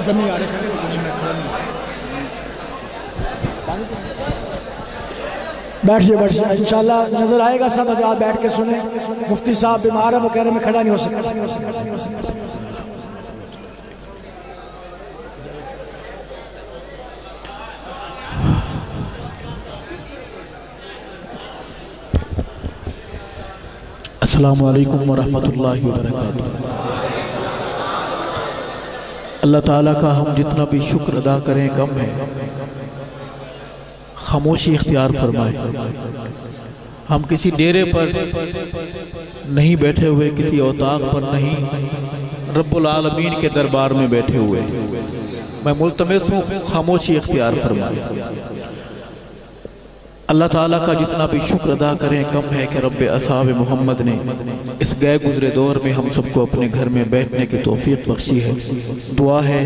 زمین آ رہے بیٹھ جائے انشاءاللہ نظر آئے گا سب حضرات بیٹھ کے سنیں مفتی صاحب بیمار ہے وہ کہہ رہے میں کھڑا نہیں ہو سکتا السلام علیکم ورحمۃ اللہ وبرکاتہ۔ اللہ تعالیٰ کا ہم جتنا بھی شکر ادا کریں کم ہے، خاموشی اختیار فرمائے۔ ہم کسی ڈیرے پر نہیں بیٹھے ہوئے، کسی اوطاق پر نہیں، رب العالمین کے دربار میں بیٹھے ہوئے۔ میں ملتمس ہوں خاموشی اختیار فرمائے۔ اللہ تعالیٰ کا جتنا بھی شکر ادا کریں کم ہے کہ رب اصحاب محمد نے اس گئے گزرے دور میں ہم سب کو اپنے گھر میں بیٹھنے کی توفیق بخشی ہے۔ دعا ہے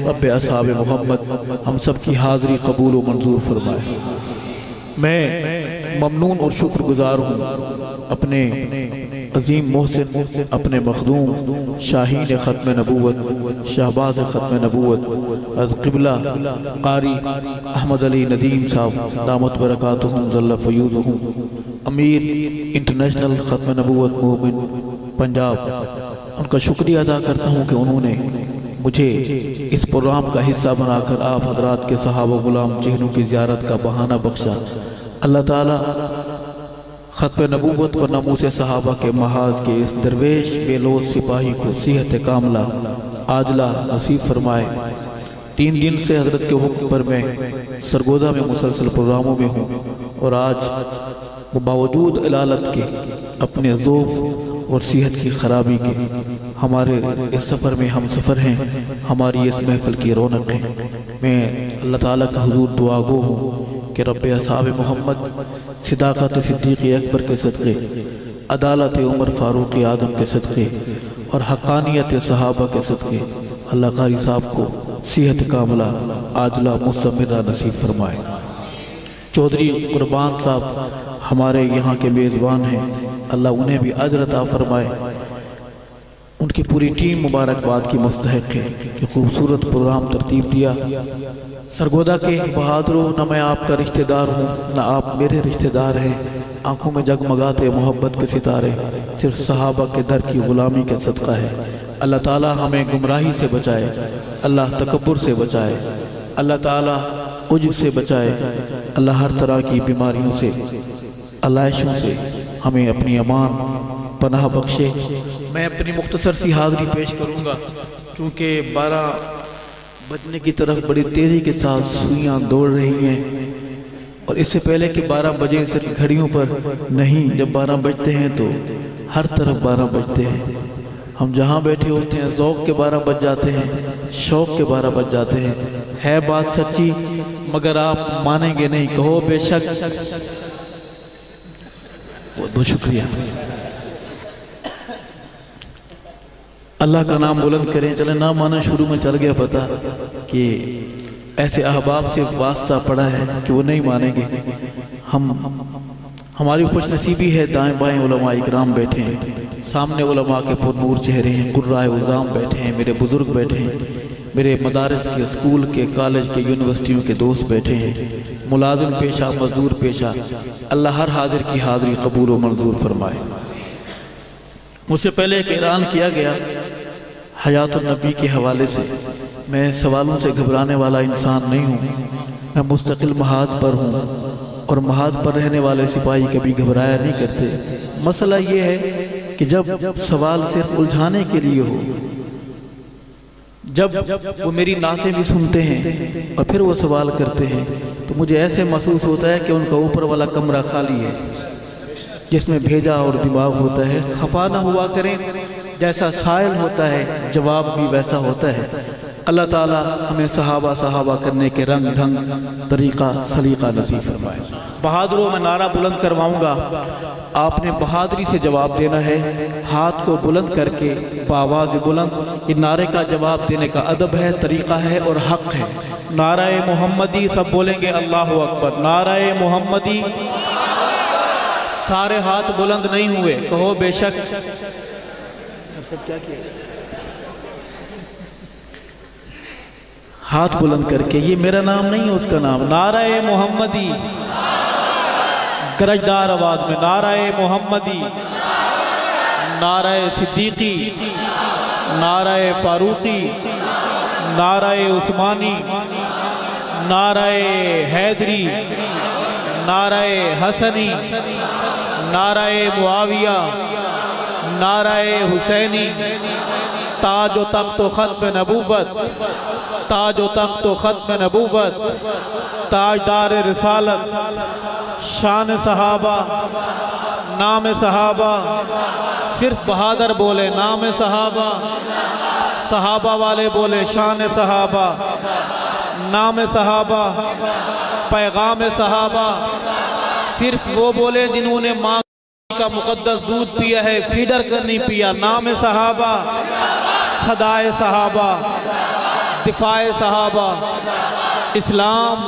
رب اصحاب محمد ہم سب کی حاضری قبول و منظور فرمائے۔ میں ممنون اور شکر گزار ہوں اپنے عظیم محسن، اپنے مخدوم شاہین ختم نبوت، شہباز ختم نبوت، قبلہ قاری احمد علی ندیم صاحب دامت برکاتہم ظل فیوضہم، امیر انٹرنیشنل ختم نبوت موومنٹ پنجاب، ان کا شکریہ ادا کرتا ہوں کہ انہوں نے مجھے اس پروگرام کا حصہ بنا کر آپ حضرات کے صحابہ غلام چہروں کی زیارت کا بہانہ بخشا۔ اللہ تعالیٰ ختم نبوت و ناموس صحابہ کے محاذ کے اس درویش بے لوث سپاہی کو صحت کاملہ عاجلہ نصیب فرمائے۔ 3 دن سے حضرت کے حکم پر میں سرگودا میں مسلسل پروگراموں میں ہوں، اور آج باوجود علالت کے، اپنے ذوف اور صحت کی خرابی کے، ہمارے اس سفر میں ہم سفر ہیں، ہماری اس محفل کی رونق ہے۔ میں اللہ تعالیٰ کا حضور دعا گو ہوں کہ رب اصحاب محمد صداقت صدیق اکبر کے صدقے، عدالت عمر فاروق اعظم کے صدقے اور حقانیت صحابہ کے صدقے اللہ قاری صاحب کو صحت کاملہ عاجلہ مستمرہ نصیب فرمائے۔ چودھری قربان صاحب ہمارے یہاں کے میزبان ہیں، اللہ انہیں بھی اجر عطا فرمائے۔ ان کی پوری ٹیم مبارکباد کی مستحق ہے کہ خوبصورت پروگرام ترتیب دیا۔ سرگودا کے بہادروں، نہ میں آپ کا رشتہ دار ہوں نہ آپ میرے رشتہ دار ہیں، آنکھوں میں جگمگاتے محبت کے ستارے صرف صحابہ کے در کی غلامی کا صدقہ ہے۔ اللہ تعالیٰ ہمیں گمراہی سے بچائے، اللہ تکبر سے بچائے، اللہ تعالیٰ عجب سے بچائے، اللہ ہر طرح کی بیماریوں سے، علائشوں سے ہمیں اپنی امان پناہ بخشے۔ میں اپنی مختصر سی حاضری پیش کروں گا، چونکہ 12 بجنے کی طرف بڑی تیزی کے ساتھ سوئیاں دوڑ رہی ہیں، اور اس سے پہلے کہ 12 بجے صرف گھڑیوں پر نہیں، جب 12 بجتے ہیں تو ہر طرف 12 بجتے ہیں۔ ہم جہاں بیٹھے ہوتے ہیں ذوق کے 12 بج جاتے ہیں، شوق کے 12 بج جاتے ہیں۔ ہے بات سچی، مگر آپ مانیں گے نہیں، کہو بے شک۔ بہت شکریہ۔ اللہ کا نام بلند کریں۔ چلیں نام آنا شروع میں چل گیا پتا کہ ایسے احباب سے واسطہ پڑا ہے کہ وہ نہیں مانیں گے۔ ہماری خوش نصیبی ہے، دائیں بائیں علماء اکرام بیٹھے ہیں، سامنے علماء کے پر نور چہرے ہیں، قرائے عظام بیٹھے ہیں، میرے بزرگ بیٹھے ہیں، میرے مدارس کے، اسکول کے، کالج کے، یونیورسٹیوں کے دوست بیٹھے ہیں، ملازم پیشہ، مزدور پیشہ، اللہ ہر حاضر کی حاضری قبول و منظور فرمائے۔ مجھ سے پہلے ایک اعلان کیا گیا حیات النبی کے حوالے سے۔ میں سوالوں سے گھبرانے والا انسان نہیں ہوں، میں مستقل محاذ پر ہوں، اور محاذ پر رہنے والے سپاہی کبھی گھبرایا نہیں کرتے۔ مسئلہ یہ ہے کہ جب سوال صرف الجھانے کے لیے ہو، جب وہ میری نعتیں بھی سنتے ہیں اور پھر وہ سوال کرتے ہیں، تو مجھے ایسے محسوس ہوتا ہے کہ ان کا اوپر والا کمرہ خالی ہے جس میں بھیجا اور دماغ ہوتا ہے۔ خفا نہ ہوا کریں، جیسا سائل ہوتا ہے جواب بھی ویسا ہوتا ہے۔ اللہ تعالیٰ ہمیں صحابہ کرنے کے رنگ ڈھنگ، طریقہ، سلیقہ نصیب فرمائے۔ بہادروں میں نعرہ بلند کرواؤں گا، آپ نے بہادری سے جواب دینا ہے، ہاتھ کو بلند کر کے بآواز بلند۔ یہ نعرے کا جواب دینے کا ادب ہے، طریقہ ہے اور حق ہے۔ نعرہ محمدی سب بولیں گے اللہ اکبر، نعرہ محمدی۔ سارے ہاتھ بلند نہیں ہوئے، کہو بے شک۔ سب کیا کیا؟ ہاتھ بلند کر کے، یہ میرا نام نہیں ہے، اس کا نام، نعرہ محمدی، گرجدار آواز میں، نعرہ محمدی، نعرہ صدیقی، نعرہ فاروقی، نعرہ عثمانی، نعرہ حیدری، نعرہ حسنی، نعرہ معاویہ، نعرہ حسینی، تاج و تخت و ختم نبوت، تاج و تخت و ختم نبوت، تاجدار رسالت، شان صحابہ، نام صحابہ، صرف بہادر بولے نام صحابہ، صحابہ والے بولے شان صحابہ، نام صحابہ، پیغام صحابہ، صرف وہ بولے جنہوں نے ماں کا مقدس دودھ پیا ہے، فیڈر کر نہیں پیا، نام صحابہ، صدائے صحابہ، دفاع صحابہ، اسلام،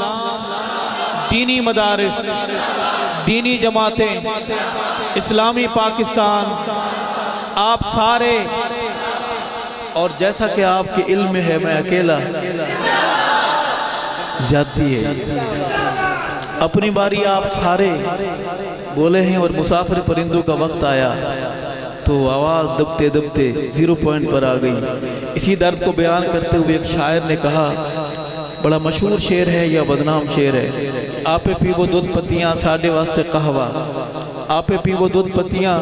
دینی مدارس، دینی جماعتیں، اسلامی پاکستان، آپ سارے، اور جیسا کہ آپ کے علم میں ہے میں اکیلا، زیادتی ہے، اپنی باری آپ سارے بولے ہیں، اور مسافر پرندوں کا وقت آیا تو آواز دبتے دبتے زیرو پوائنٹ پر آ گئی۔ اسی درد کو بیان کرتے ہوئے ایک شاعر نے کہا، بڑا مشہور شعر ہے یا بدنام شعر ہے، آپے پیو دودھ پتیاں ساڈے واسطے قہوہ، آپے پیو دودھ پتیاں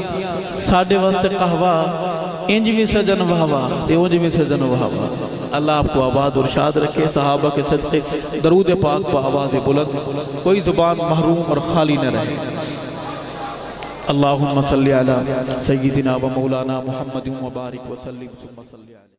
ساڈے واسطے قہوہ، انج بھی سجن وہوا تے انج بھی سجن وہوا۔ اللہ آپ کو آباد اور شاد رکھے، صحابہ کے صدقے درود پاک پہ آواز بلند، کوئی زبان محروم اور خالی نہ رہے۔ اللہم صلی علی سیدنا و مولانا محمد و بارک وسلم ثم صلی علی